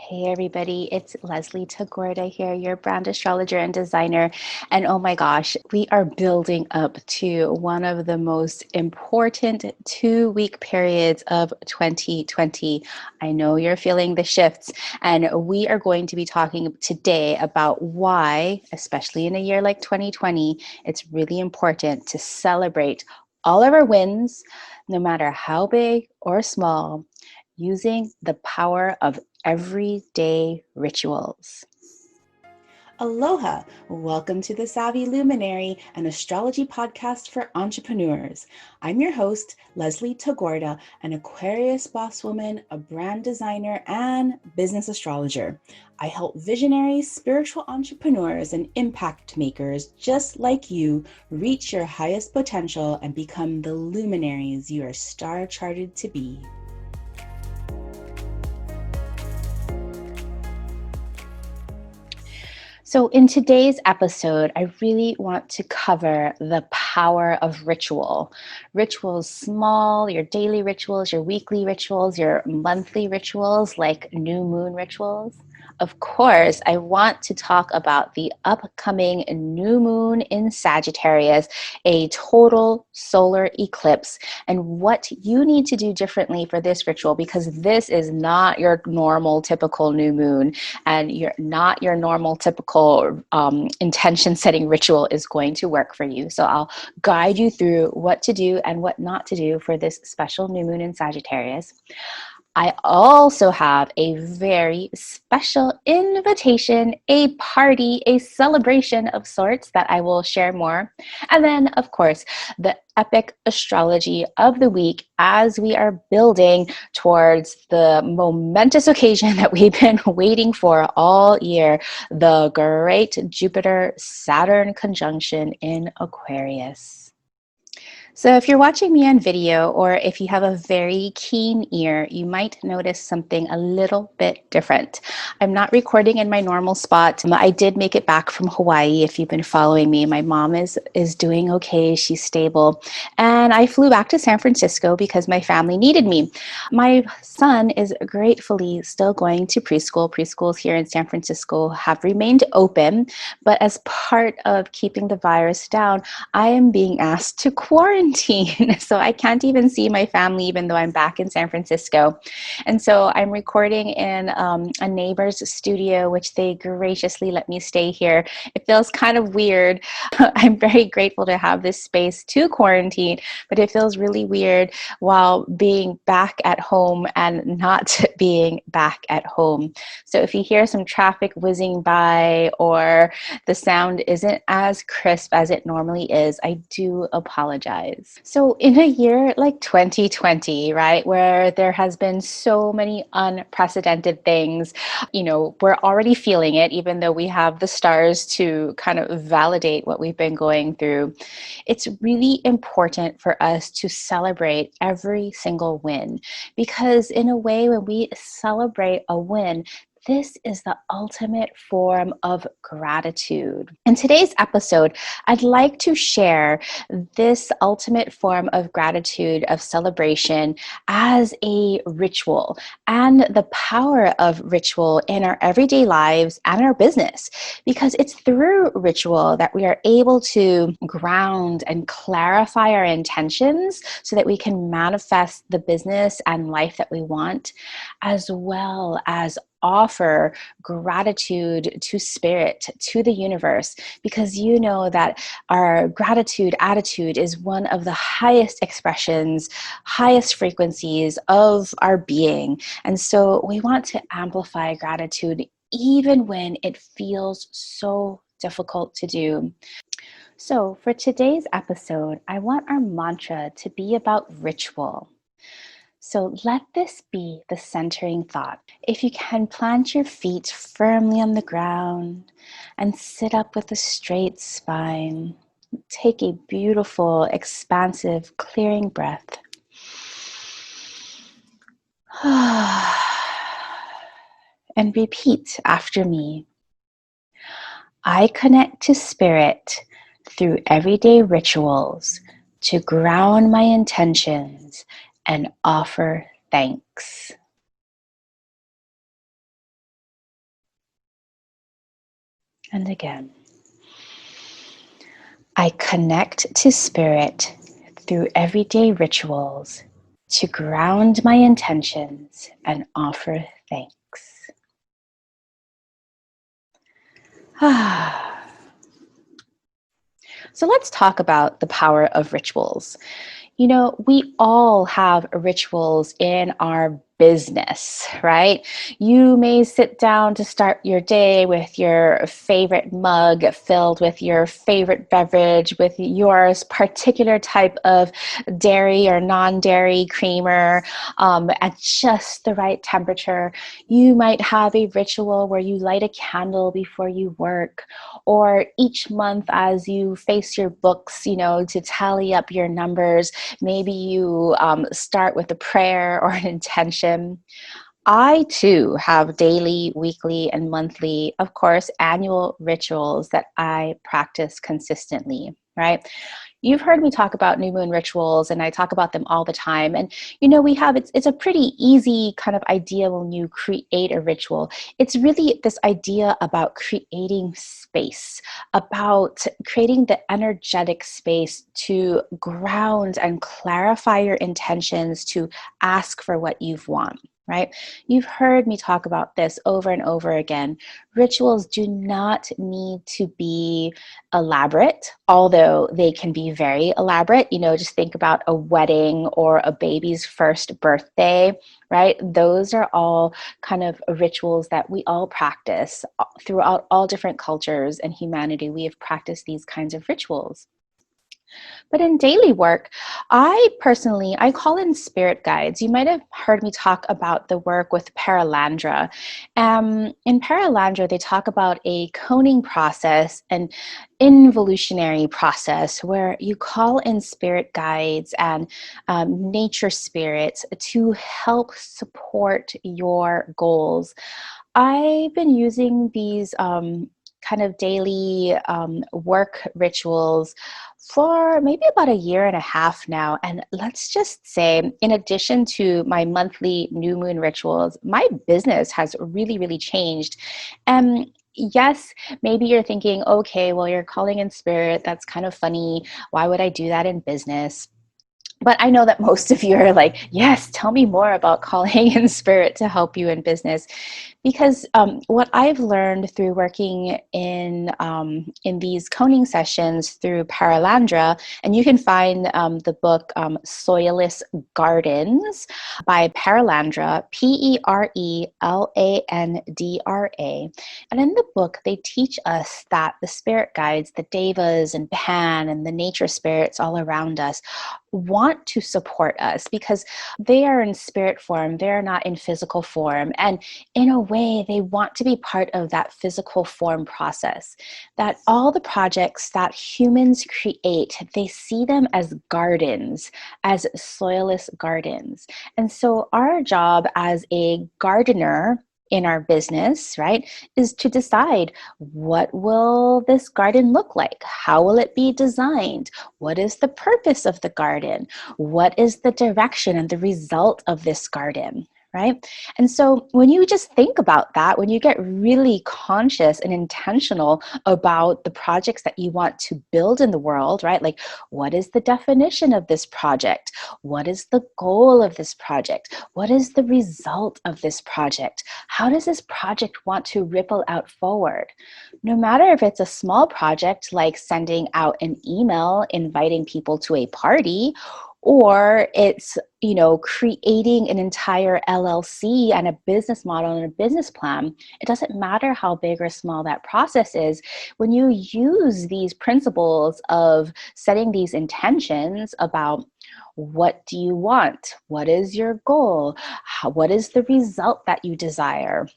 Hey everybody, it's Leslie Tagorda here, your brand astrologer and designer. And oh my gosh, we are building up to one of the most important 2 week periods of 2020. I know you're feeling the shifts, and we are going to be talking today about why, especially in a year like 2020, it's really important to celebrate all of our wins, no matter how big or small, using the power of everyday rituals. Aloha! Welcome to the Savvy Luminary, an astrology podcast for entrepreneurs. I'm your host, Leslie Tagorda, an Aquarius boss woman, a brand designer, and business astrologer. I help visionary spiritual entrepreneurs and impact makers just like you reach your highest potential and become the luminaries you are star charted to be. So in today's episode, I really want to cover the power of ritual. Rituals, small, your daily rituals, your weekly rituals, your monthly rituals, like new moon rituals. Of course, I want to talk about the upcoming new moon in Sagittarius, a total solar eclipse, and what you need to do differently for this ritual, because this is not your normal, typical new moon, and you're not your normal, typical intention setting ritual is going to work for you. So I'll guide you through what to do and what not to do for this special new moon in Sagittarius. I also have a very special invitation, a party, a celebration of sorts that I will share more. And then, of course, the epic astrology of the week as we are building towards the momentous occasion that we've been waiting for all year, the great Jupiter-Saturn conjunction in Aquarius. So if you're watching me on video, or if you have a very keen ear, you might notice something a little bit different. I'm not recording in my normal spot. I did make it back from Hawaii. If you've been following me, my mom is doing okay. She's stable. And I flew back to San Francisco because my family needed me. My son is gratefully still going to preschool. Preschools here in San Francisco have remained open, but as part of keeping the virus down, I am being asked to quarantine. So I can't even see my family, even though I'm back in San Francisco. And so I'm recording in a neighbor's studio, which they graciously let me stay here. It feels kind of weird. I'm very grateful to have this space to quarantine, but it feels really weird while being back at home and not being back at home. So if you hear some traffic whizzing by, or the sound isn't as crisp as it normally is, I do apologize. So in a year like 2020, right, where there has been so many unprecedented things, we're already feeling it, even though we have the stars to kind of validate what we've been going through. It's really important for us to celebrate every single win, because in a way, when we celebrate a win, this is the ultimate form of gratitude. In today's episode, I'd like to share this ultimate form of gratitude, of celebration, as a ritual, and the power of ritual in our everyday lives and our business, because it's through ritual that we are able to ground and clarify our intentions so that we can manifest the business and life that we want, as well as offer gratitude to spirit, to the universe, because you know that our gratitude attitude is one of the highest expressions, highest frequencies of our being. And so we want to amplify gratitude even when it feels so difficult to do. So for today's episode, I want our mantra to be about ritual. So let this be the centering thought. If you can, plant your feet firmly on the ground and sit up with a straight spine. Take a beautiful, expansive, clearing breath. And repeat after me. I connect to spirit through everyday rituals to ground my intentions and offer thanks. And again. I connect to spirit through everyday rituals to ground my intentions and offer thanks. So let's talk about the power of rituals. You know, we all have rituals in our business, right? You may sit down to start your day with your favorite mug filled with your favorite beverage, with your particular type of dairy or non-dairy creamer at just the right temperature. You might have a ritual where you light a candle before you work, or each month as you face your books, you know, to tally up your numbers, maybe you start with a prayer or an intention. I too have daily, weekly, and monthly, of course, annual rituals that I practice consistently, right? You've heard me talk about new moon rituals, and I talk about them all the time. And, you know, it's a pretty easy kind of idea when you create a ritual. It's really this idea about creating space, about creating the energetic space to ground and clarify your intentions, to ask for what you want. Right? You've heard me talk about this over and over again. Rituals do not need to be elaborate, although they can be very elaborate. You know, just think about a wedding or a baby's first birthday, right? Those are all kind of rituals that we all practice throughout all different cultures and humanity. We have practiced these kinds of rituals. But in daily work, I call in spirit guides. You might have heard me talk about the work with Paralandra. In Paralandra, they talk about a coning process, an involutionary process where you call in spirit guides and nature spirits to help support your goals. I've been using these kind of daily work rituals for maybe about a year and a half now. And let's just say, in addition to my monthly new moon rituals, my business has really, really changed. Yes, maybe you're thinking, okay, well, you're calling in spirit. That's kind of funny. Why would I do that in business? But I know that most of you are like, yes, tell me more about calling in spirit to help you in business. Because what I've learned through working in these coning sessions through Paralandra, and you can find the book Soilless Gardens by Paralandra, Perelandra. And in the book, they teach us that the spirit guides, the devas and Pan and the nature spirits all around us, want to support us because they are in spirit form, they're not in physical form. And in a way, they want to be part of that physical form process. That all the projects that humans create, they see them as gardens, as soilless gardens. And so our job as a gardener in our business, right, is to decide, what will this garden look like? How will it be designed? What is the purpose of the garden? What is the direction and the result of this garden? Right? And so when you just think about that, when you get really conscious and intentional about the projects that you want to build in the world, right? Like, what is the definition of this project? What is the goal of this project? What is the result of this project? How does this project want to ripple out forward? No matter if it's a small project like sending out an email inviting people to a party, or it's, you know, creating an entire LLC and a business model and a business plan. It doesn't matter how big or small that process is. When you use these principles of setting these intentions about, what do you want? What is your goal? What is the result that you desire?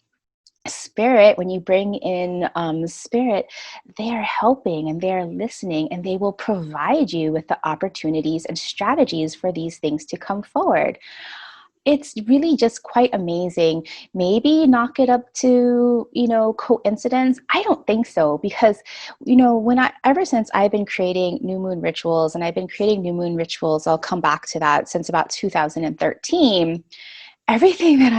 Spirit, when you bring in spirit, they are helping and they are listening, and they will provide you with the opportunities and strategies for these things to come forward. It's really just quite amazing. Maybe knock it up to, you know, coincidence. I don't think so, because, you know, ever since I've been creating new moon rituals, and I've been creating new moon rituals, I'll come back to that, since about 2013. everything that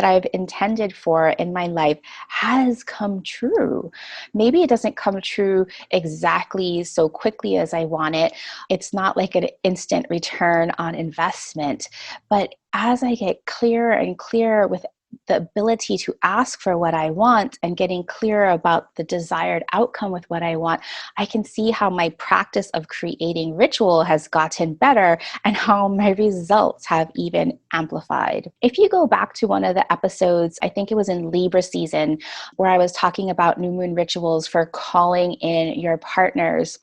I've intended for in my life has come true. Maybe it doesn't come true exactly so quickly as I want it. It's not like an instant return on investment, but as I get clearer and clearer with the ability to ask for what I want and getting clearer about the desired outcome with what I want, I can see how my practice of creating ritual has gotten better and how my results have even amplified. If you go back to one of the episodes, I think it was in Libra season, where I was talking about new moon rituals for calling in your partners,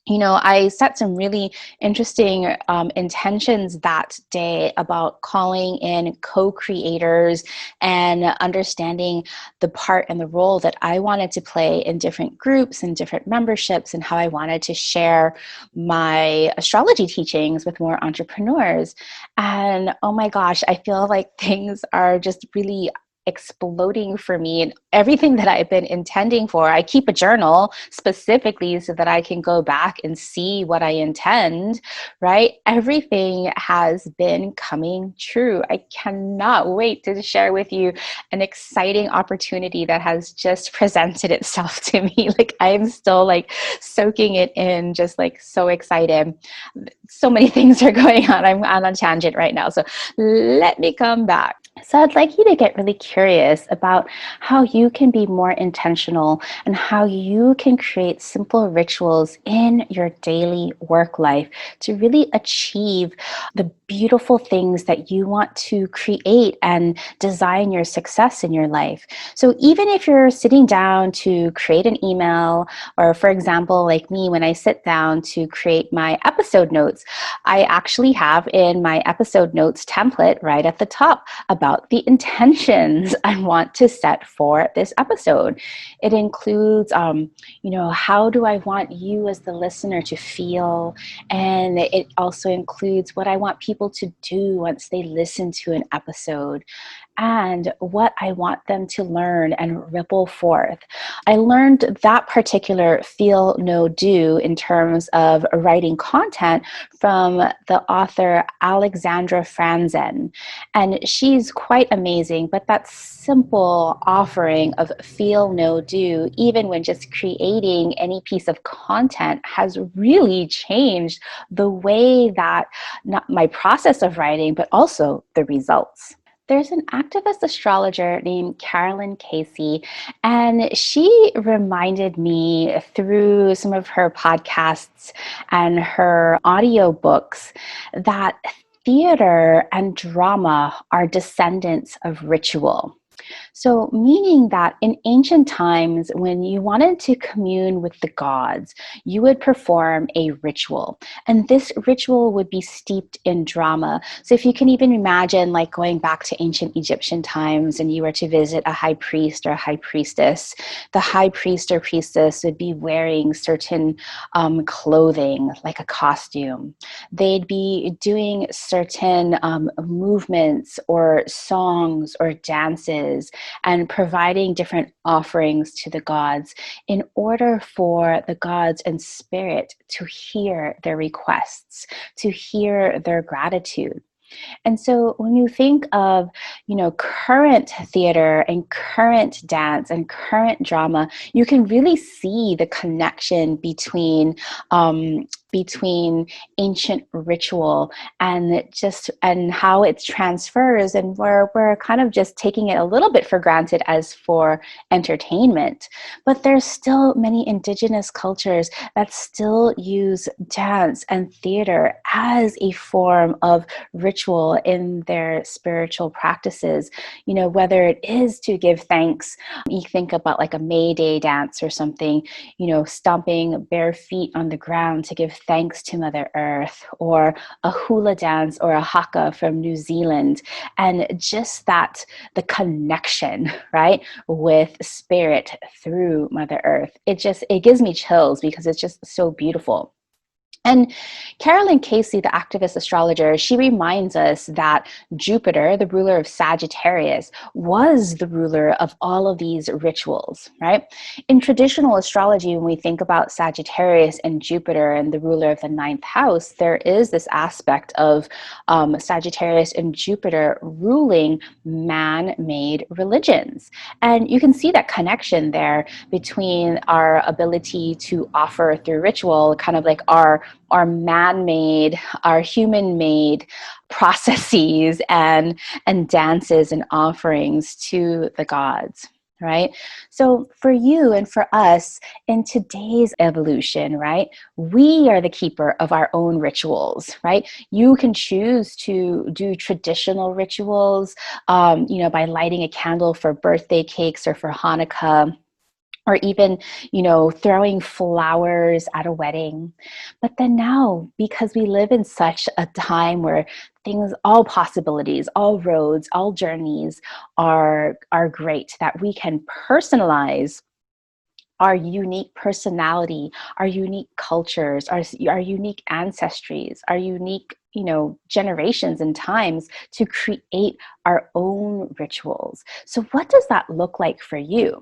I set some really interesting intentions that day about calling in co-creators and understanding the part and the role that I wanted to play in different groups and different memberships, and how I wanted to share my astrology teachings with more entrepreneurs. And oh my gosh, I feel like things are just really exploding for me, and everything that I've been intending for. I keep a journal specifically so that I can go back and see what I intend, right? Everything has been coming true. I cannot wait to share with you an exciting opportunity that has just presented itself to me. Like, I'm still like soaking it in, just like so excited. So many things are going on. I'm on a tangent right now. So let me come back. So I'd like you to get really curious about how you can be more intentional and how you can create simple rituals in your daily work life to really achieve the beautiful things that you want to create and design your success in your life. So even if you're sitting down to create an email, or for example, like me, when I sit down to create my episode notes, I actually have in my episode notes template right at the top about the intentions I want to set for this episode. It includes, how do I want you as the listener to feel? And it also includes what I want people to do once they listen to an episode, and what I want them to learn and ripple forth. I learned that particular feel, no, do in terms of writing content from the author Alexandra Franzen. And she's quite amazing, but that simple offering of feel, no, do, even when just creating any piece of content, has really changed the way that not my process of writing, but also the results. There's an activist astrologer named Carolyn Casey, and she reminded me through some of her podcasts and her audiobooks that theater and drama are descendants of ritual. So, meaning that in ancient times, when you wanted to commune with the gods, you would perform a ritual. And this ritual would be steeped in drama. So, if you can even imagine, like going back to ancient Egyptian times, and you were to visit a high priest or a high priestess, the high priest or priestess would be wearing certain clothing, like a costume. They'd be doing certain movements or songs or dances, and providing different offerings to the gods in order for the gods and spirit to hear their requests, to hear their gratitude. And so when you think of, current theater and current dance and current drama, you can really see the connection between ancient ritual and how it transfers, and we're kind of just taking it a little bit for granted as for entertainment. But there's still many indigenous cultures that still use dance and theater as a form of ritual in their spiritual practices, whether it is to give thanks. You think about like a May Day dance or something, stomping bare feet on the ground to give thanks to Mother Earth, or a hula dance or a haka from New Zealand. And just that, the connection, right, with spirit through Mother Earth, it gives me chills because it's just so beautiful. And Carolyn Casey, the activist astrologer, she reminds us that Jupiter, the ruler of Sagittarius, was the ruler of all of these rituals, right? In traditional astrology, when we think about Sagittarius and Jupiter and the ruler of the ninth house, there is this aspect of Sagittarius and Jupiter ruling man-made religions. And you can see that connection there between our ability to offer through ritual, kind of like our man-made, our human-made processes and dances and offerings to the gods, right? So for you and for us in today's evolution, right, we are the keeper of our own rituals, right? You can choose to do traditional rituals, by lighting a candle for birthday cakes or for Hanukkah, or even, throwing flowers at a wedding. But then now, because we live in such a time where things, all possibilities, all roads, all journeys are great, that we can personalize our unique personality, our unique cultures, our unique ancestries, our unique, generations and times to create our own rituals. So what does that look like for you?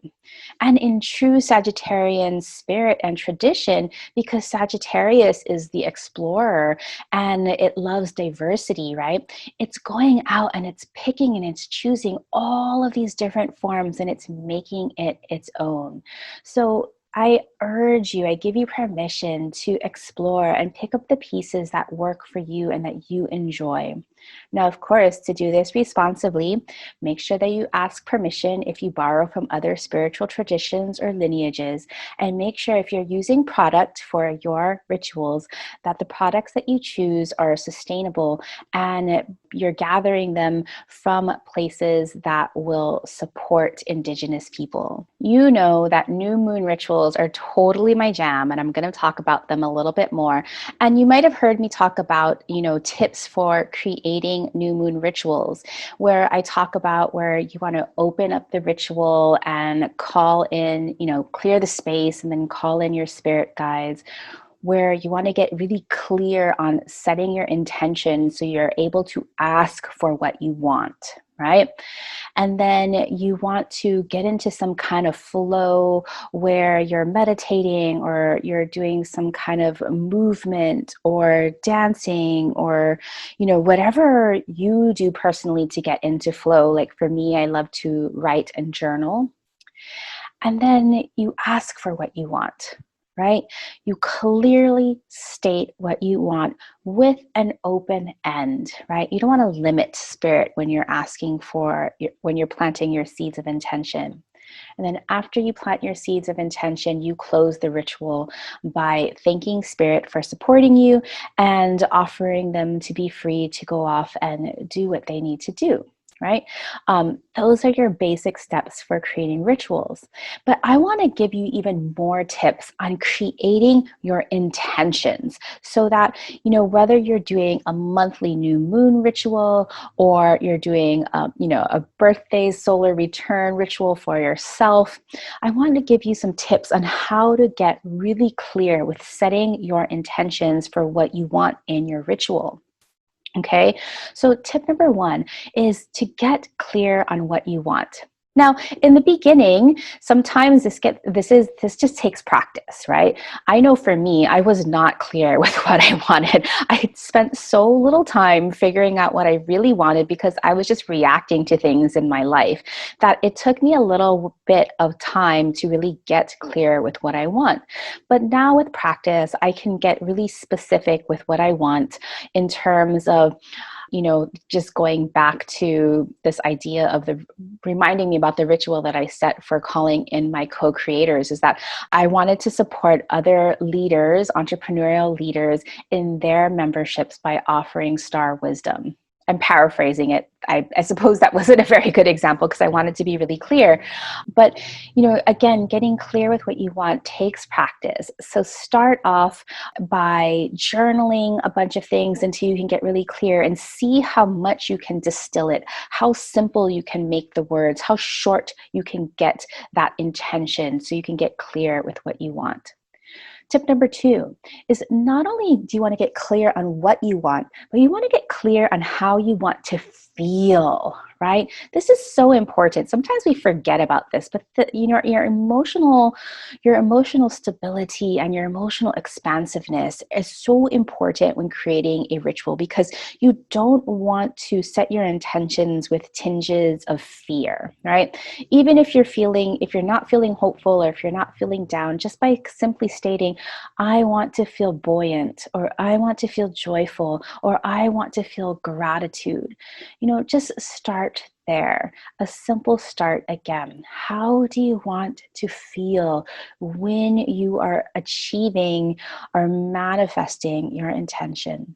And in true Sagittarian spirit and tradition, because Sagittarius is the explorer and it loves diversity, right? It's going out and it's picking and it's choosing all of these different forms and it's making it its own. So I urge you, I give you permission to explore and pick up the pieces that work for you and that you enjoy. Now, of course, to do this responsibly, make sure that you ask permission if you borrow from other spiritual traditions or lineages, and make sure if you're using product for your rituals, that the products that you choose are sustainable and you're gathering them from places that will support Indigenous people. You know that new moon rituals are totally my jam, and I'm going to talk about them a little bit more. And you might have heard me talk about, tips for creating new moon rituals, where I talk about where you want to open up the ritual and call in, clear the space and then call in your spirit guides, where you want to get really clear on setting your intention so you're able to ask for what you want, right? And then you want to get into some kind of flow where you're meditating or you're doing some kind of movement or dancing or, whatever you do personally to get into flow. Like for me, I love to write and journal. And then you ask for what you want, right? You clearly state what you want with an open end, right? You don't want to limit spirit when you're asking when you're planting your seeds of intention. And then after you plant your seeds of intention, you close the ritual by thanking spirit for supporting you and offering them to be free to go off and do what they need to do. Right? Those are your basic steps for creating rituals. But I want to give you even more tips on creating your intentions so that, whether you're doing a monthly new moon ritual or you're doing, a birthday solar return ritual for yourself, I want to give you some tips on how to get really clear with setting your intentions for what you want in your ritual. Okay, so tip number one is to get clear on what you want. Now, in the beginning, sometimes this just takes practice, right? I know for me, I was not clear with what I wanted. I had spent so little time figuring out what I really wanted because I was just reacting to things in my life that it took me a little bit of time to really get clear with what I want. But now with practice, I can get really specific with what I want in terms of just going back to this idea of reminding me about the ritual that I set for calling in my co-creators, is that I wanted to support other leaders, entrepreneurial leaders, in their memberships by offering star wisdom. I'm paraphrasing it. I suppose that wasn't a very good example because I wanted to be really clear. But, again, getting clear with what you want takes practice. So start off by journaling a bunch of things until you can get really clear and see how much you can distill it, how simple you can make the words, how short you can get that intention so you can get clear with what you want. Tip number 2 is not only do you want to get clear on what you want, but you want to get clear on how you want to feel, right? This is so important. Sometimes we forget about this, but your emotional stability and your emotional expansiveness is so important when creating a ritual, because you don't want to set your intentions with tinges of fear, right? Even if you're not feeling hopeful, or if you're not feeling down, just by simply stating, I want to feel buoyant, or I want to feel joyful, or I want to feel gratitude. Just start there. A simple start again. How do you want to feel when you are achieving or manifesting your intention?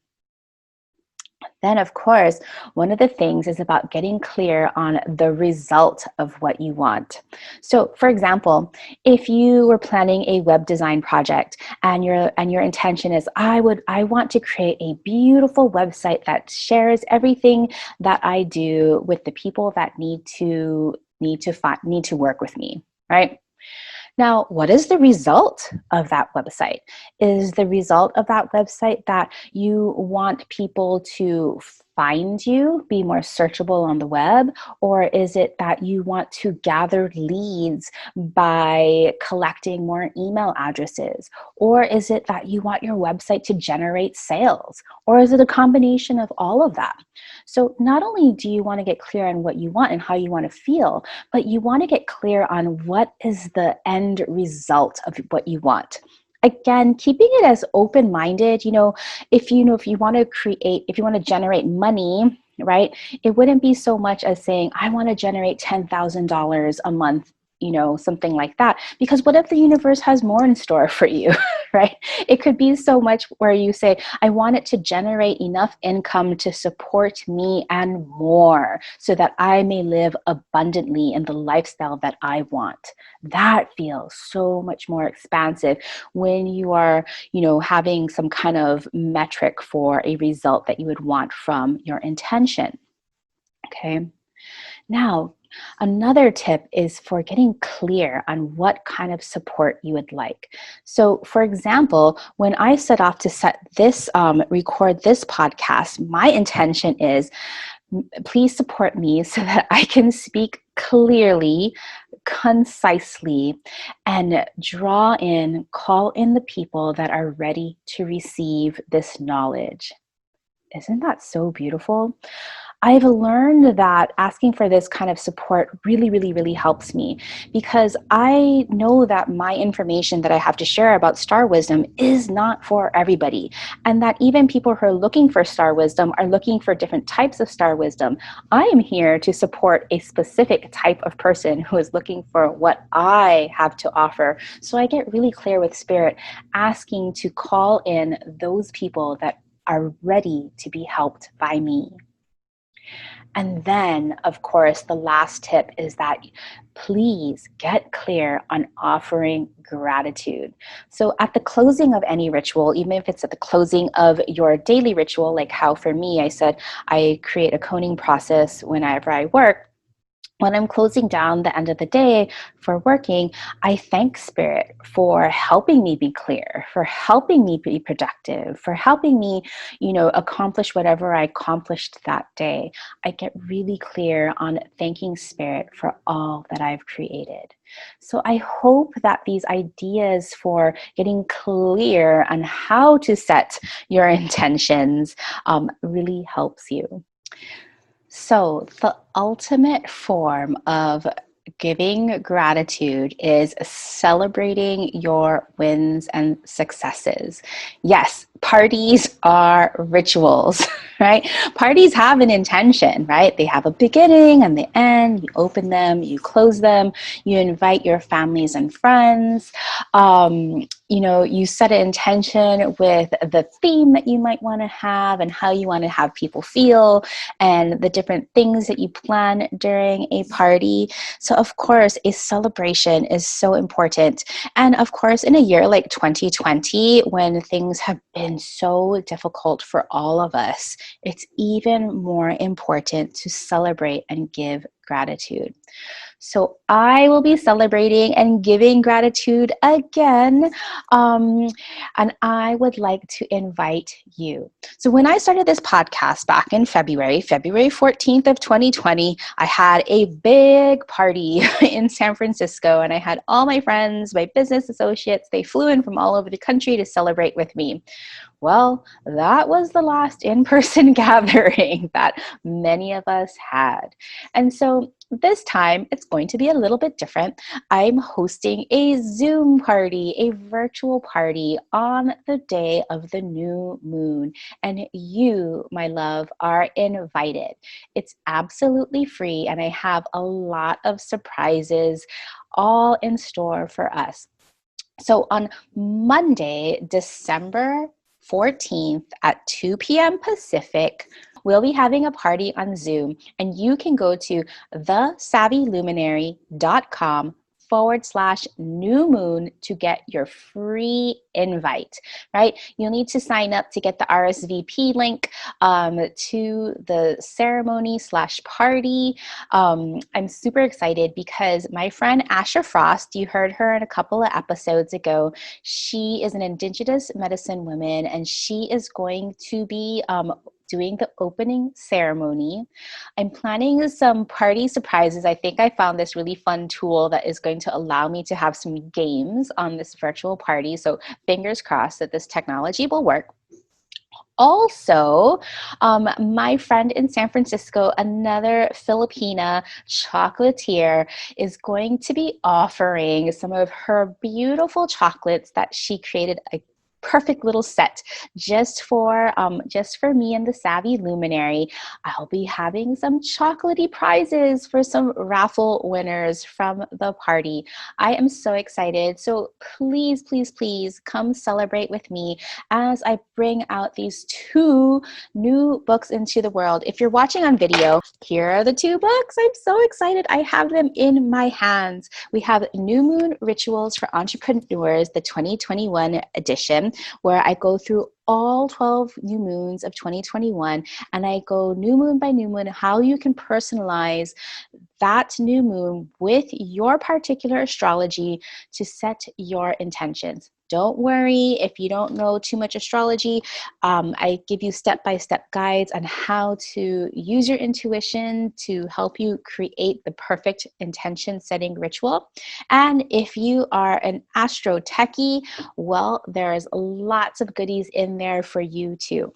Then, of course, one of the things is about getting clear on the result of what you want. So, for example, if you were planning a web design project and your intention is, I want to create a beautiful website that shares everything that I do with the people that need to work with me, right? Now, what is the result of that website? Is the result of that website that you want people to find you, be more searchable on the web? Or is it that you want to gather leads by collecting more email addresses? Or is it that you want your website to generate sales? Or is it a combination of all of that? So not only do you want to get clear on what you want and how you want to feel, but you want to get clear on what is the end result of what you want. Again, keeping it as open-minded, if you want to generate money, right? It wouldn't be so much as saying, I want to generate $10,000 a month, something like that. Because what if the universe has more in store for you, right? It could be so much where you say, I want it to generate enough income to support me and more, so that I may live abundantly in the lifestyle that I want. That feels so much more expansive when you are, having some kind of metric for a result that you would want from your intention. Okay. Now, another tip is for getting clear on what kind of support you would like. So, for example, when I set off to record this podcast, my intention is, please support me so that I can speak clearly, concisely, and call in the people that are ready to receive this knowledge. Isn't that so beautiful? I've learned that asking for this kind of support really, really, really helps me, because I know that my information that I have to share about star wisdom is not for everybody, and that even people who are looking for star wisdom are looking for different types of star wisdom. I am here to support a specific type of person who is looking for what I have to offer. So I get really clear with Spirit, asking to call in those people that are ready to be helped by me. And then, of course, the last tip is that please get clear on offering gratitude. So at the closing of any ritual, even if it's at the closing of your daily ritual, like how for me, I said I create a coning process whenever I work. When I'm closing down the end of the day for working, I thank Spirit for helping me be clear, for helping me be productive, for helping me, accomplish whatever I accomplished that day. I get really clear on thanking Spirit for all that I've created. So I hope that these ideas for getting clear on how to set your intentions really helps you. So the ultimate form of giving gratitude is celebrating your wins and successes. Yes, parties are rituals, right? Parties have an intention, right? They have a beginning and the end. You open them, you close them, you invite your families and friends. You set an intention with the theme that you might want to have and how you want to have people feel and the different things that you plan during a party. So of course, a celebration is so important. And of course, in a year like 2020, when things have been so difficult for all of us, it's even more important to celebrate and give gratitude. So I will be celebrating and giving gratitude again. And I would like to invite you. So when I started this podcast back in February 14th of 2020, I had a big party in San Francisco, and I had all my friends, my business associates, they flew in from all over the country to celebrate with me. Well, that was the last in-person gathering that many of us had. And so this time it's going to be a little bit different. I'm hosting a Zoom party, a virtual party on the day of the new moon. And you, my love, are invited. It's absolutely free, and I have a lot of surprises all in store for us. So on Monday, December 14th at 2 p.m. Pacific, we'll be having a party on Zoom, and you can go to thesavvyluminary.com/new moon to get your free invite, right? You'll need to sign up to get the RSVP link to the ceremony/party. I'm super excited because my friend Asha Frost, you heard her in a couple of episodes ago, she is an Indigenous medicine woman, and she is going to be doing the opening ceremony. I'm planning some party surprises. I think I found this really fun tool that is going to allow me to have some games on this virtual party. So fingers crossed that this technology will work. Also, my friend in San Francisco, another Filipina chocolatier, is going to be offering some of her beautiful chocolates that she created, a perfect little set just for me and the Savvy Luminary. I'll be having some chocolatey prizes for some raffle winners from the party. I am so excited. So please, please, please come celebrate with me as I bring out these 2 new books into the world. If you're watching on video, here are the 2 books. I'm so excited. I have them in my hands. We have New Moon Rituals for Entrepreneurs, the 2021 edition, where I go through all 12 new moons of 2021, and I go new moon by new moon, how you can personalize that new moon with your particular astrology to set your intentions. Don't worry if you don't know too much astrology. I give you step-by-step guides on how to use your intuition to help you create the perfect intention setting ritual. And if you are an astro techie, well, there's lots of goodies in there for you too.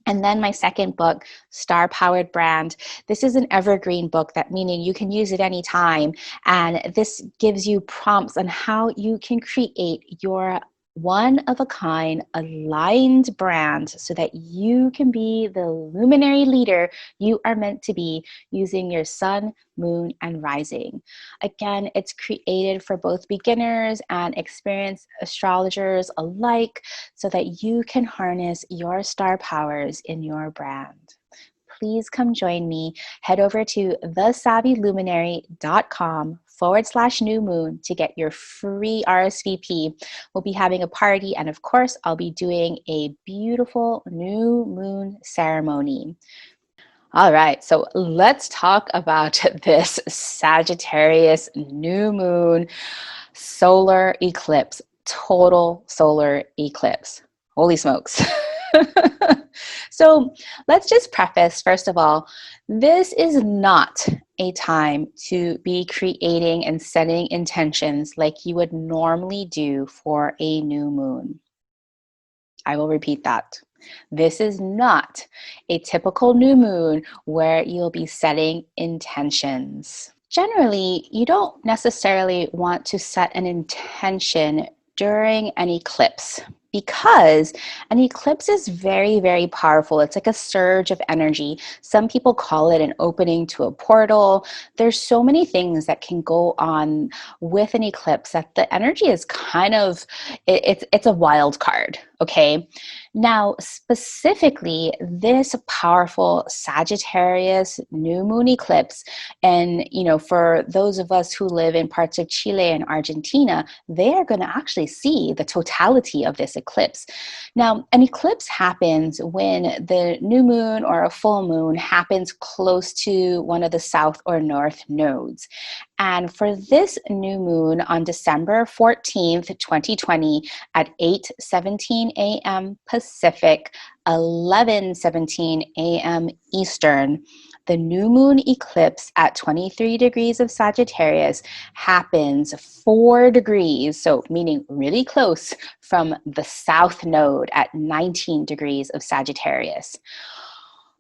And then my second book, Star Powered Brand. This is an evergreen book, that meaning you can use it anytime. And this gives you prompts on how you can create your one-of-a-kind aligned brand so that you can be the luminary leader you are meant to be using your sun, moon, and rising. Again, it's created for both beginners and experienced astrologers alike so that you can harness your star powers in your brand. Please come join me. Head over to thesavvyluminary.com/new moon to get your free RSVP. We'll be having a party, and of course, I'll be doing a beautiful new moon ceremony. All right, so let's talk about this Sagittarius new moon solar eclipse, total solar eclipse. Holy smokes. So let's just preface, first of all, this is not a time to be creating and setting intentions like you would normally do for a new moon. I will repeat that. This is not a typical new moon where you'll be setting intentions. Generally, you don't necessarily want to set an intention during an eclipse, because an eclipse is very, very powerful. It's like a surge of energy. Some people call it an opening to a portal. There's so many things that can go on with an eclipse that the energy is kind of, it's a wild card. Okay, now specifically, this powerful Sagittarius new moon eclipse, and for those of us who live in parts of Chile and Argentina, they are going to actually see the totality of this eclipse. Now, an eclipse happens when the new moon or a full moon happens close to one of the south or north nodes. And for this new moon on December 14th, 2020, at 8:17 a.m. Pacific, 11:17 a.m. Eastern, the new moon eclipse at 23 degrees of Sagittarius happens 4 degrees, so meaning really close, from the south node at 19 degrees of Sagittarius.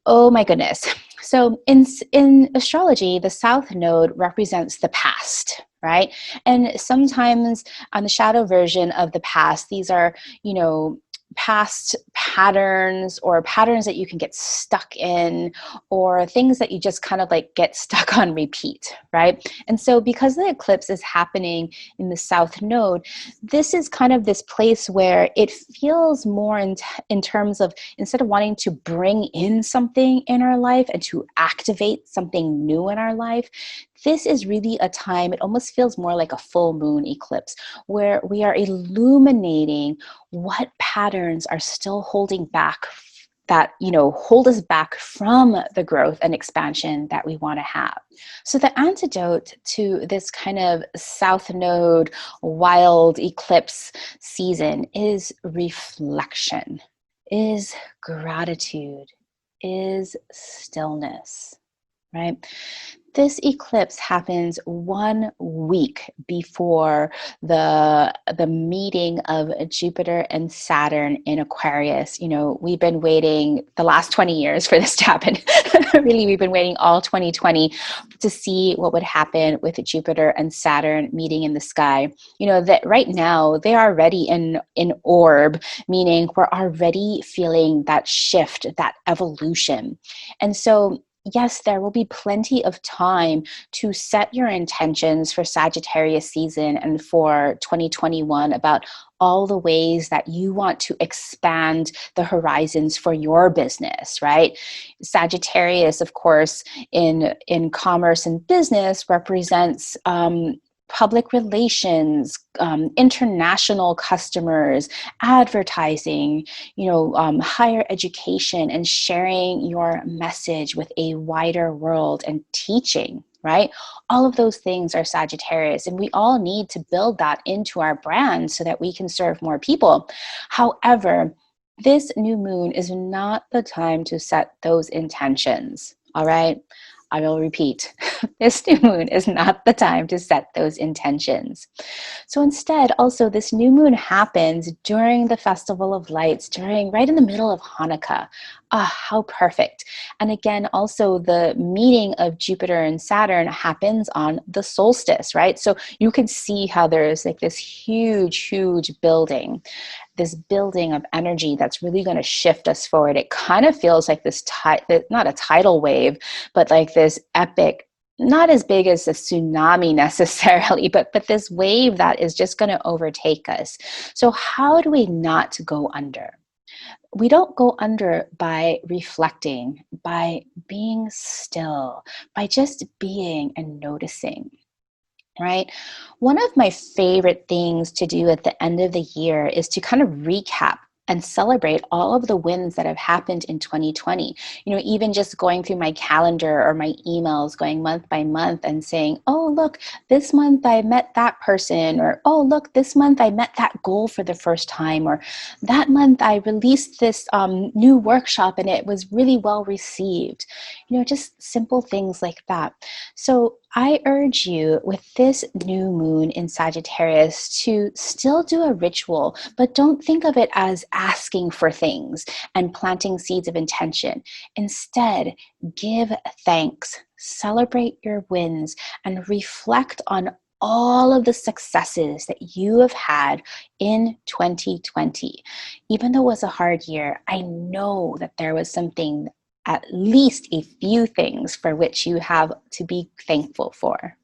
Oh my goodness. So in astrology, the south node represents the past, right? And sometimes on the shadow version of the past, these are, past patterns or patterns that you can get stuck in, or things that you just kind of like get stuck on repeat, right? And so because the eclipse is happening in the south node, this is kind of this place where it feels more in terms of, instead of wanting to bring in something in our life and to activate something new in our life, this is really a time, it almost feels more like a full moon eclipse, where we are illuminating what patterns are still holding back, that hold us back from the growth and expansion that we want to have. So the antidote to this kind of south node wild eclipse season is reflection, is gratitude, is stillness, right? This eclipse happens 1 week before the meeting of Jupiter and Saturn in Aquarius. We've been waiting the last 20 years for this to happen. Really, we've been waiting all 2020 to see what would happen with Jupiter and Saturn meeting in the sky. That right now they are already in orb, meaning we're already feeling that shift, that evolution. And so yes, there will be plenty of time to set your intentions for Sagittarius season and for 2021 about all the ways that you want to expand the horizons for your business, right? Sagittarius, of course, in commerce and business represents public relations, international customers, advertising, higher education, and sharing your message with a wider world, and teaching, right? All of those things are Sagittarius, and we all need to build that into our brand so that we can serve more people. However, this new moon is not the time to set those intentions, all right? I will repeat, this new moon is not the time to set those intentions. So instead, also, this new moon happens during the Festival of Lights, right in the middle of Hanukkah. Ah, how perfect. And again, also the meeting of Jupiter and Saturn happens on the solstice, right? So you can see how there's like this huge building of energy that's really going to shift us forward. It kind of feels like this, not a tidal wave, but like this epic, not as big as a tsunami necessarily, but this wave that is just going to overtake us. So how do we not go under? We don't go under by reflecting, by being still, by just being and noticing. Right? One of my favorite things to do at the end of the year is to kind of recap and celebrate all of the wins that have happened in 2020. Even just going through my calendar or my emails, going month by month and saying, oh, look, this month I met that person, or, oh, look, this month I met that goal for the first time, or that month I released this new workshop and it was really well received. Just simple things like that. So I urge you with this new moon in Sagittarius to still do a ritual, but don't think of it as asking for things and planting seeds of intention. Instead, give thanks, celebrate your wins, and reflect on all of the successes that you have had in 2020. Even though it was a hard year, I know that there was something, at least a few things for which you have to be thankful for.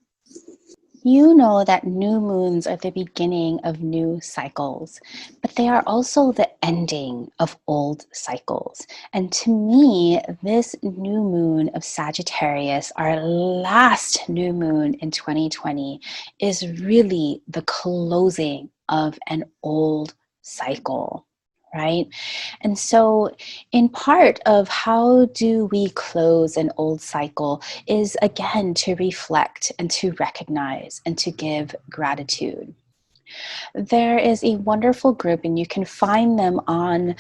You know that new moons are the beginning of new cycles, but they are also the ending of old cycles. And to me, this new moon of Sagittarius, our last new moon in 2020, is really the closing of an old cycle. Right? And so, in part of how do we close an old cycle is again to reflect and to recognize and to give gratitude. There is a wonderful group, and you can find them on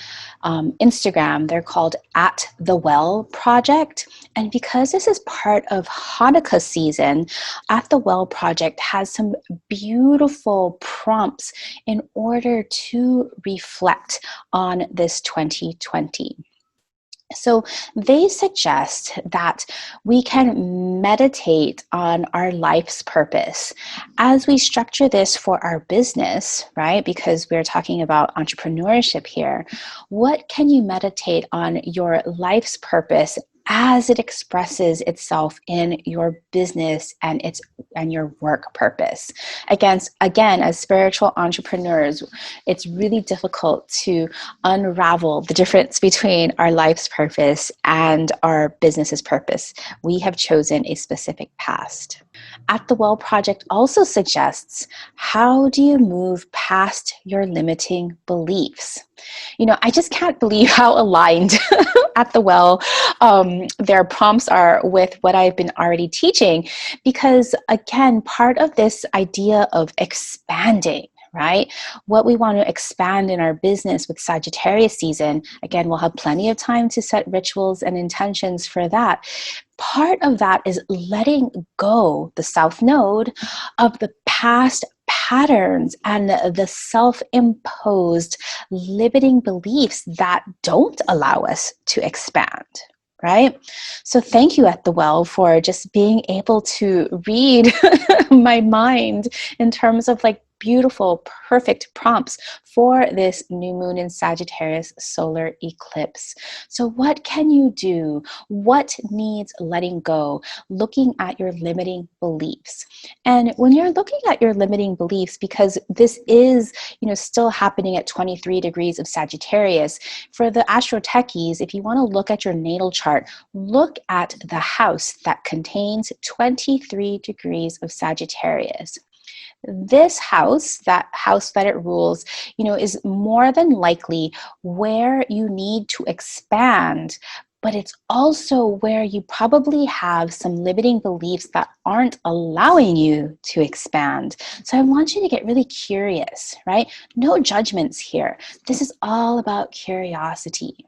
Instagram. They're called At the Well Project. And because this is part of Hanukkah season, At the Well Project has some beautiful prompts in order to reflect on this 2020. So they suggest that we can meditate on our life's purpose as we structure this for our business, right? Because we're talking about entrepreneurship here. What can you meditate on your life's purpose as it expresses itself in your business and your work purpose? Again, as spiritual entrepreneurs, it's really difficult to unravel the difference between our life's purpose and our business's purpose. We have chosen a specific past. At the Well Project also suggests, how do you move past your limiting beliefs? I just can't believe how aligned At the Well their prompts are with what I've been already teaching, because again, part of this idea of expanding, right? What we want to expand in our business with Sagittarius season, again, we'll have plenty of time to set rituals and intentions for that. Part of that is letting go, the South Node, of the past patterns and the self-imposed limiting beliefs that don't allow us to expand. Right? So thank you, At the Well, for just being able to read my mind in terms of like beautiful, perfect prompts for this new moon in Sagittarius solar eclipse. So what can you do? What needs letting go? Looking at your limiting beliefs. And when you're looking at your limiting beliefs, because this is, still happening at 23 degrees of Sagittarius, for the astro techies, if you want to look at your natal chart, look at the house that contains 23 degrees of Sagittarius. This house, that it rules, is more than likely where you need to expand, but it's also where you probably have some limiting beliefs that aren't allowing you to expand. So I want you to get really curious, right? No judgments here. This is all about curiosity.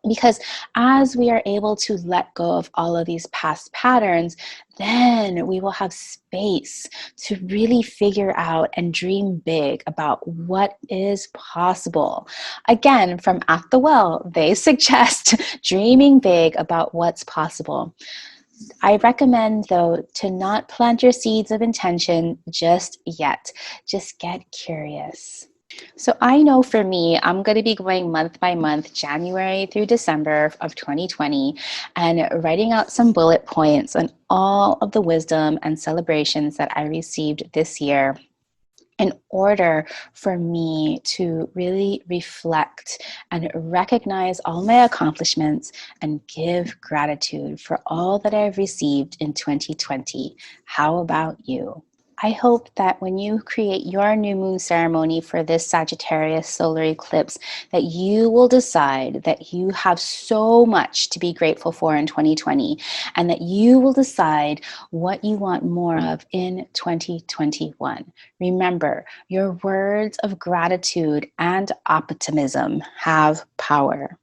Because as we are able to let go of all of these past patterns, then we will have space to really figure out and dream big about what is possible. Again, from At the Well, they suggest dreaming big about what's possible. I recommend, though, to not plant your seeds of intention just yet. Just get curious. So I know for me, I'm going to be going month by month, January through December of 2020, and writing out some bullet points on all of the wisdom and celebrations that I received this year, in order for me to really reflect and recognize all my accomplishments and give gratitude for all that I've received in 2020. How about you? I hope that when you create your new moon ceremony for this Sagittarius solar eclipse, that you will decide that you have so much to be grateful for in 2020, and that you will decide what you want more of in 2021. Remember, your words of gratitude and optimism have power.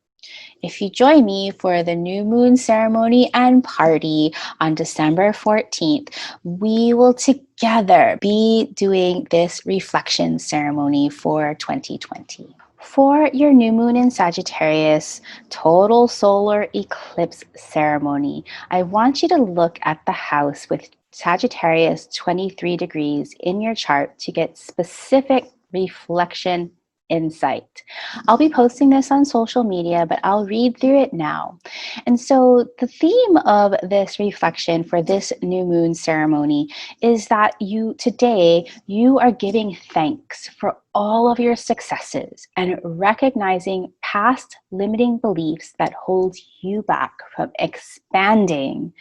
If you join me for the new moon ceremony and party on December 14th, we will together be doing this reflection ceremony for 2020. For your new moon in Sagittarius total solar eclipse ceremony, I want you to look at the house with Sagittarius 23 degrees in your chart to get specific reflection insight. I'll be posting this on social media, but I'll read through it now. And so the theme of this reflection for this new moon ceremony is that today you are giving thanks for all of your successes and recognizing past limiting beliefs that hold you back from expanding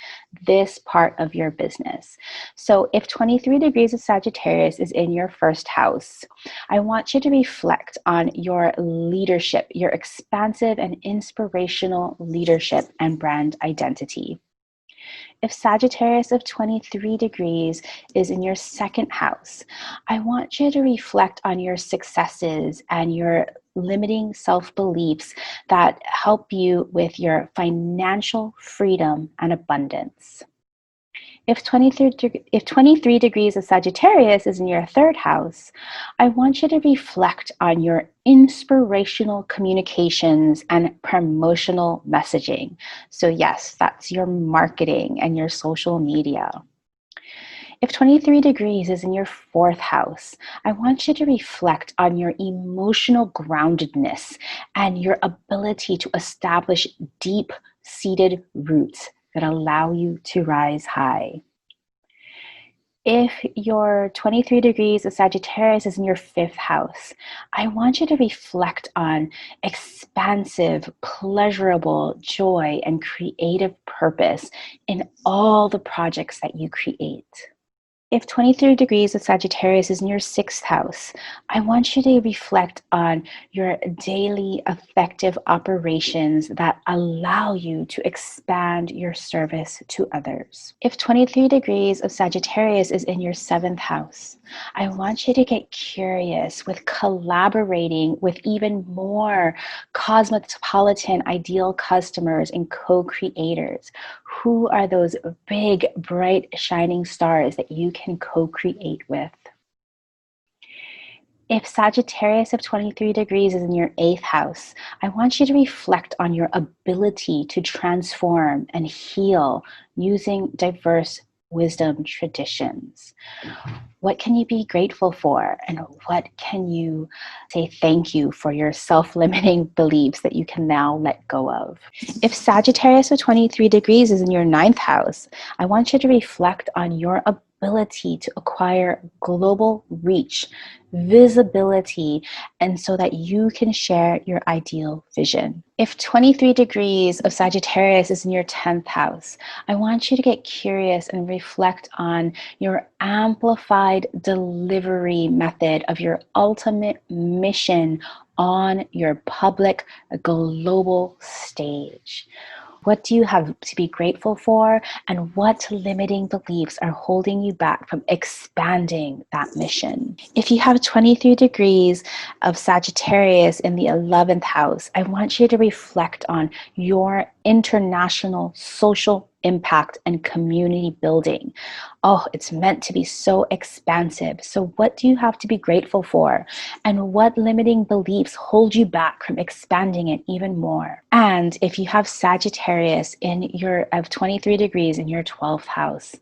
this part of your business. So if 23 degrees of Sagittarius is in your first house, I want you to reflect on your leadership, your expansive and inspirational leadership and brand identity. If Sagittarius of 23 degrees is in your second house, I want you to reflect on your successes and your limiting self-beliefs that help you with your financial freedom and abundance. If 23 degrees of Sagittarius is in your third house, I want you to reflect on your inspirational communications and promotional messaging. So yes, that's your marketing and your social media. If 23 degrees is in your fourth house, I want you to reflect on your emotional groundedness and your ability to establish deep-seated roots that allow you to rise high. If your 23 degrees of Sagittarius is in your fifth house, I want you to reflect on expansive, pleasurable joy and creative purpose in all the projects that you create. If 23 degrees of Sagittarius is in your sixth house, I want you to reflect on your daily effective operations that allow you to expand your service to others. If 23 degrees of Sagittarius is in your seventh house, I want you to get curious with collaborating with even more cosmopolitan ideal customers and co-creators. Who are those big, bright, shining stars that you can co-create with? If Sagittarius of 23 degrees is in your eighth house, I want you to reflect on your ability to transform and heal using diverse wisdom traditions. What can you be grateful for? And what can you say thank you for your self-limiting beliefs that you can now let go of? If Sagittarius of 23 degrees is in your ninth house, I want you to reflect on your ability to acquire global reach, visibility, and so that you can share your ideal vision. If 23 degrees of Sagittarius is in your 10th house, I want you to get curious and reflect on your amplified delivery method of your ultimate mission on your public global stage. What do you have to be grateful for, and what limiting beliefs are holding you back from expanding that mission? If you have 23 degrees of Sagittarius in the 11th house, I want you to reflect on your international social impact and community building. Oh, it's meant to be so expansive. So what do you have to be grateful for? And what limiting beliefs hold you back from expanding it even more? And if you have Sagittarius of 23 degrees in your 12th house,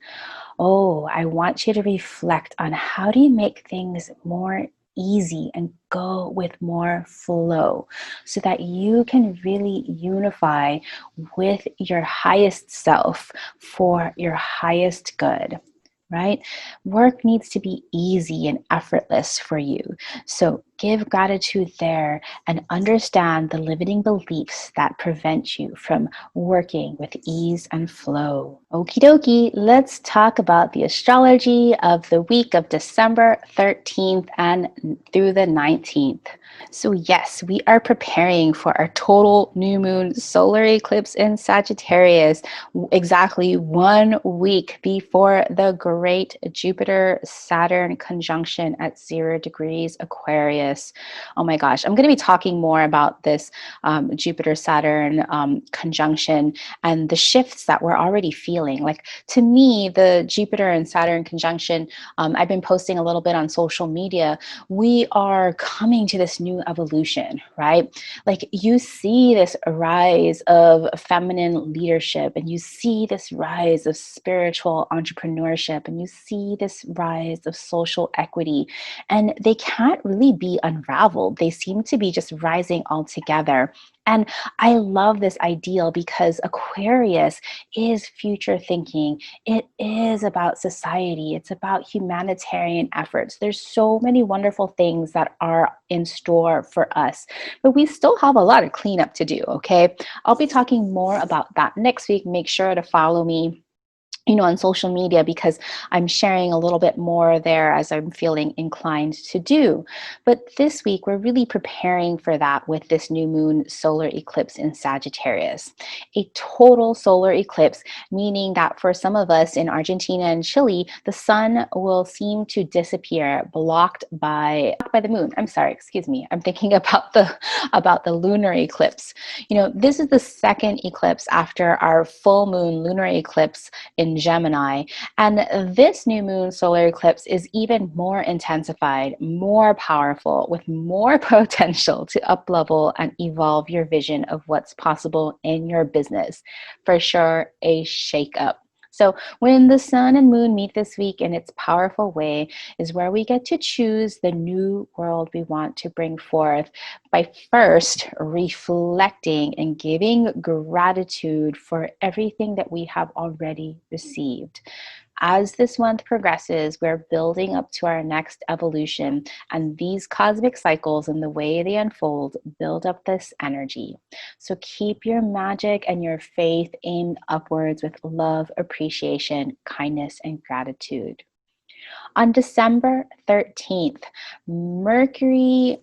oh, I want you to reflect on how do you make things more easy and go with more flow so that you can really unify with your highest self for your highest good. Right? Work needs to be easy and effortless for you. So give gratitude there and understand the limiting beliefs that prevent you from working with ease and flow. Okie dokie, let's talk about the astrology of the week of December 13th and through the 19th. So yes, we are preparing for our total new moon solar eclipse in Sagittarius exactly 1 week before the great Jupiter-Saturn conjunction at 0 degrees Aquarius. Oh my gosh, I'm going to be talking more about this Jupiter-Saturn conjunction and the shifts that we're already feeling. Like, to me, the Jupiter and Saturn conjunction, I've been posting a little bit on social media. We are coming to this new evolution, right? Like, you see this rise of feminine leadership, and you see this rise of spiritual entrepreneurship, and you see this rise of social equity, and they can't really be be unraveled. They seem to be just rising all together. And I love this ideal because Aquarius is future thinking. It is about society. It's about humanitarian efforts. There's so many wonderful things that are in store for us, but we still have a lot of cleanup to do, okay? I'll be talking more about that next week. Make sure to follow me on social media, because I'm sharing a little bit more there as I'm feeling inclined to do. But this week, we're really preparing for that with this new moon solar eclipse in Sagittarius. A total solar eclipse, meaning that for some of us in Argentina and Chile, the sun will seem to disappear, blocked by the moon. I'm sorry, excuse me. I'm thinking about the lunar eclipse. This is the second eclipse after our full moon lunar eclipse in Gemini. And this new moon solar eclipse is even more intensified, more powerful, with more potential to up-level and evolve your vision of what's possible in your business. For sure, a shake-up. So when the sun and moon meet this week in its powerful way is where we get to choose the new world we want to bring forth by first reflecting and giving gratitude for everything that we have already received. As this month progresses, we're building up to our next evolution, and these cosmic cycles and the way they unfold build up this energy. So keep your magic and your faith aimed upwards with love, appreciation, kindness, and gratitude. On December 13th, Mercury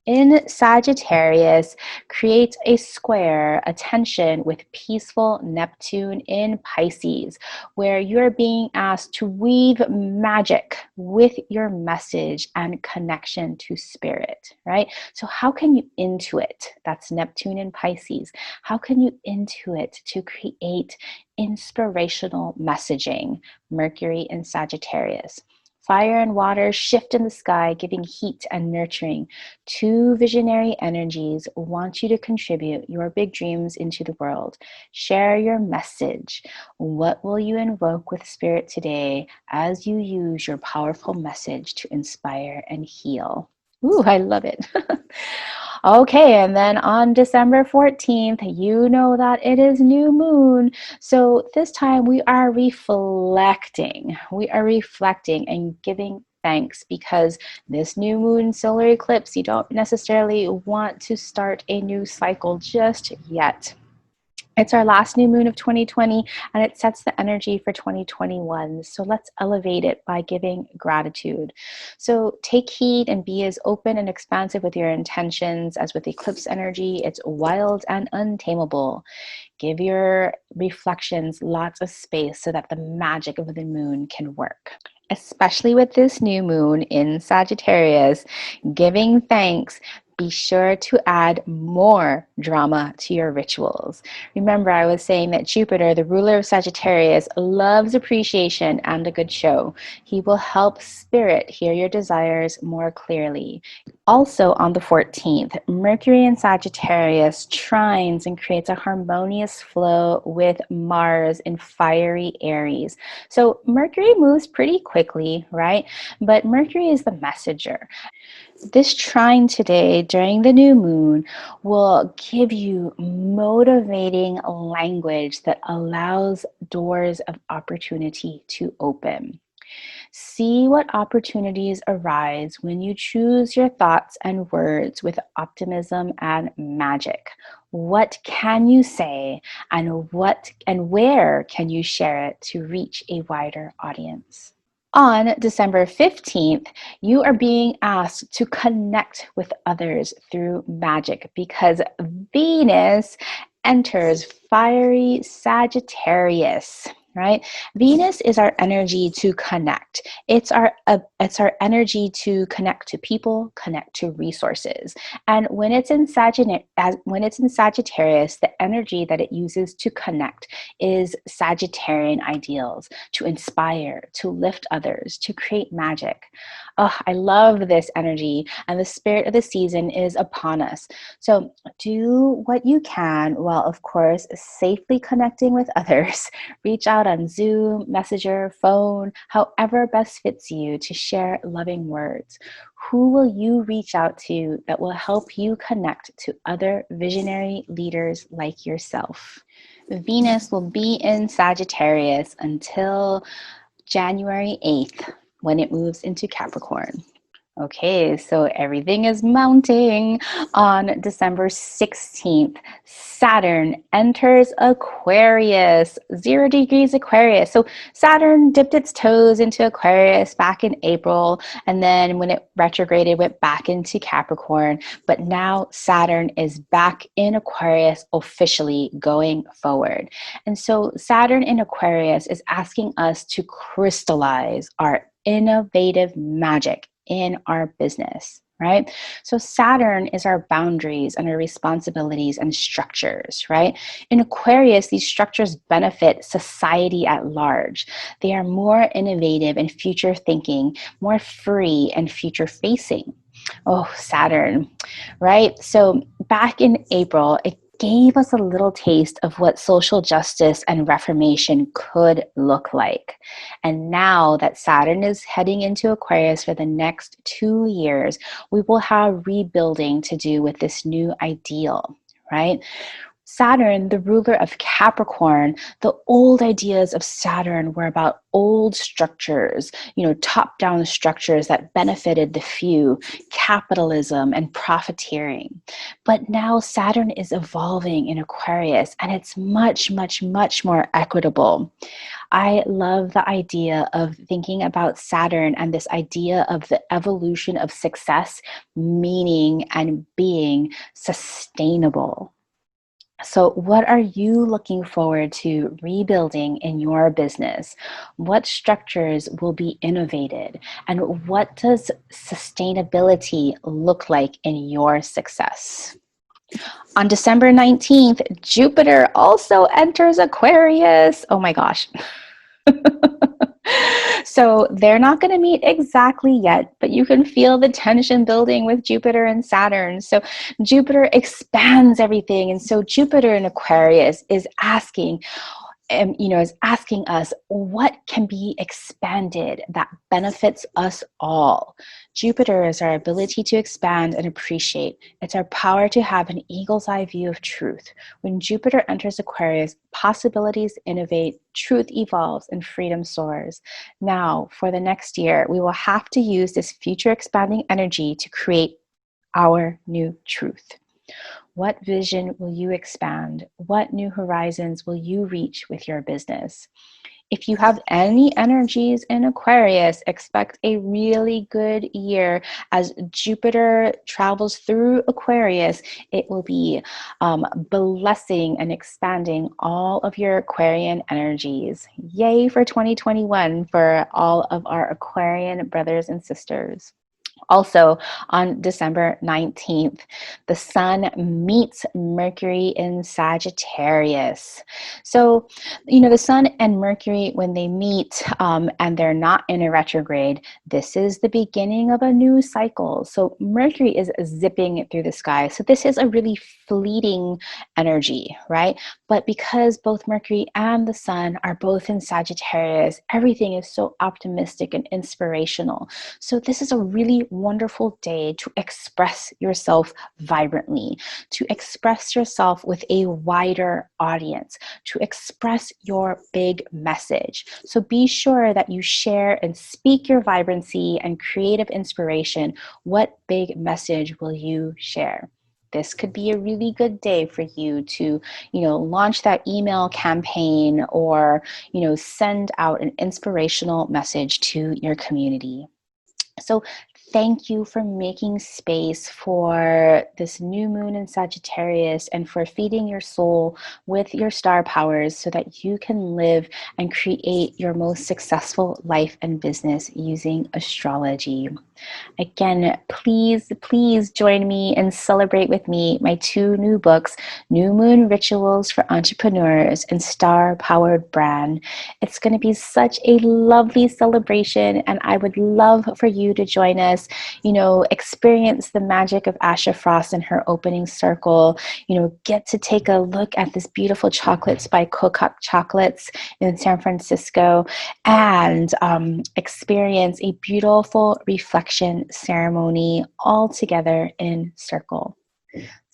in Sagittarius creates a square, a tension with peaceful Neptune in Pisces, where you're being asked to weave magic with your message and connection to spirit, right? So how can you intuit? That's Neptune in Pisces. How can you intuit to create inspirational messaging? Mercury in Sagittarius. Fire and water shift in the sky, giving heat and nurturing. Two visionary energies want you to contribute your big dreams into the world. Share your message. What will you invoke with spirit today as you use your powerful message to inspire and heal? Ooh, I love it. Okay, and then on December 14th, you know that it is new moon. So this time we are reflecting. We are reflecting and giving thanks, because this new moon solar eclipse, you don't necessarily want to start a new cycle just yet. It's our last new moon of 2020, and it sets the energy for 2021. So let's elevate it by giving gratitude. So take heed and be as open and expansive with your intentions as with eclipse energy. It's wild and untamable. Give your reflections lots of space so that the magic of the moon can work. Especially with this new moon in Sagittarius, giving thanks, be sure to add more drama to your rituals. Remember, I was saying that Jupiter, the ruler of Sagittarius, loves appreciation and a good show. He will help spirit hear your desires more clearly. Also on the 14th, Mercury in Sagittarius trines and creates a harmonious flow with Mars in fiery Aries. So Mercury moves pretty quickly, right? But Mercury is the messenger. This trine today during the new moon will give you motivating language that allows doors of opportunity to open. See what opportunities arise when you choose your thoughts and words with optimism and magic. What can you say, and where can you share it to reach a wider audience? On December 15th, you are being asked to connect with others through magic, because Venus enters fiery Sagittarius, right? Venus is our energy to connect. It's our energy to connect to people, connect to resources. And when it's in Sagittarius, the energy that it uses to connect is Sagittarian ideals, to inspire, to lift others, to create magic. Oh, I love this energy, and the spirit of the season is upon us. So do what you can while, of course, safely connecting with others. Reach out out on Zoom, Messenger, phone, however best fits you to share loving words. Who will you reach out to that will help you connect to other visionary leaders like yourself? Venus will be in Sagittarius until January 8th when it moves into Capricorn. Okay, so everything is mounting. On December 16th, Saturn enters Aquarius, 0 degrees Aquarius. So Saturn dipped its toes into Aquarius back in April, and then when it retrograded, went back into Capricorn. But now Saturn is back in Aquarius officially going forward. And so Saturn in Aquarius is asking us to crystallize our innovative magic in our business, right? So Saturn is our boundaries and our responsibilities and structures, right? In Aquarius, these structures benefit society at large. They are more innovative and future thinking, more free and future facing. Oh, Saturn, right? So back in April, it gave us a little taste of what social justice and reformation could look like. And now that Saturn is heading into Aquarius for the next 2 years, we will have rebuilding to do with this new ideal, right? Saturn, the ruler of Capricorn, the old ideas of Saturn were about old structures, top-down structures that benefited the few, capitalism and profiteering. But now Saturn is evolving in Aquarius, and it's much, much, much more equitable. I love the idea of thinking about Saturn and this idea of the evolution of success, meaning, and being sustainable. So what are you looking forward to rebuilding in your business? What structures will be innovated? And what does sustainability look like in your success? On December 19th, Jupiter also enters Aquarius. Oh my gosh. So they're not going to meet exactly yet, but you can feel the tension building with Jupiter and Saturn. So Jupiter expands everything. And so Jupiter in Aquarius is asking us what can be expanded that benefits us all. Jupiter is our ability to expand and appreciate. It's our power to have an eagle's eye view of truth. When Jupiter enters Aquarius, possibilities innovate, truth evolves, and freedom soars. Now, for the next year, we will have to use this future expanding energy to create our new truth. What vision will you expand? What new horizons will you reach with your business? If you have any energies in Aquarius, expect a really good year. As Jupiter travels through Aquarius, it will be blessing and expanding all of your Aquarian energies. Yay for 2021 for all of our Aquarian brothers and sisters. Also, on December 19th, the Sun meets Mercury in Sagittarius. So, the Sun and Mercury, when they meet and they're not in a retrograde, this is the beginning of a new cycle. So Mercury is zipping through the sky. So this is a really fleeting energy, right? But because both Mercury and the Sun are both in Sagittarius, everything is so optimistic and inspirational. So this is a really wonderful day to express yourself vibrantly, to express yourself with a wider audience, to express your big message. So be sure that you share and speak your vibrancy and creative inspiration. What big message will you share? This could be a really good day for you to, launch that email campaign or, send out an inspirational message to your community. So thank you for making space for this new moon in Sagittarius and for feeding your soul with your star powers so that you can live and create your most successful life and business using astrology. Again, please join me and celebrate with me my 2 new books, New Moon Rituals for Entrepreneurs and Star Powered Brand. It's going to be such a lovely celebration, and I would love for you to join us experience the magic of Asha Frost and her opening circle, get to take a look at this beautiful chocolates by Kokak Chocolates in San Francisco, and experience a beautiful reflection ceremony all together in circle.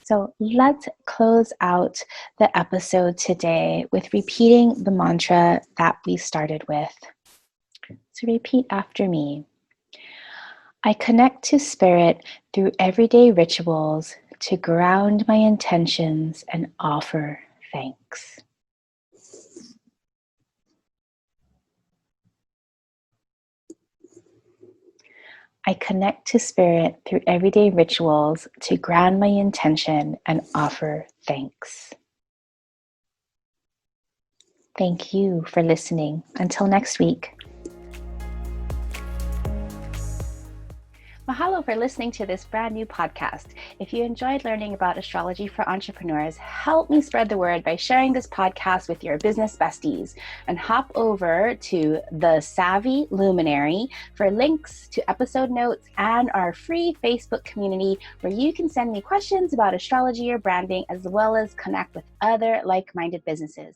So let's close out the episode today with repeating the mantra that we started with. So repeat after me. I connect to spirit through everyday rituals to ground my intentions and offer thanks. I connect to spirit through everyday rituals to ground my intention and offer thanks. Thank you for listening. Until next week. Mahalo for listening to this brand new podcast. If you enjoyed learning about astrology for entrepreneurs, help me spread the word by sharing this podcast with your business besties, and hop over to the Savvy Luminary for links to episode notes and our free Facebook community where you can send me questions about astrology or branding, as well as connect with other like-minded businesses.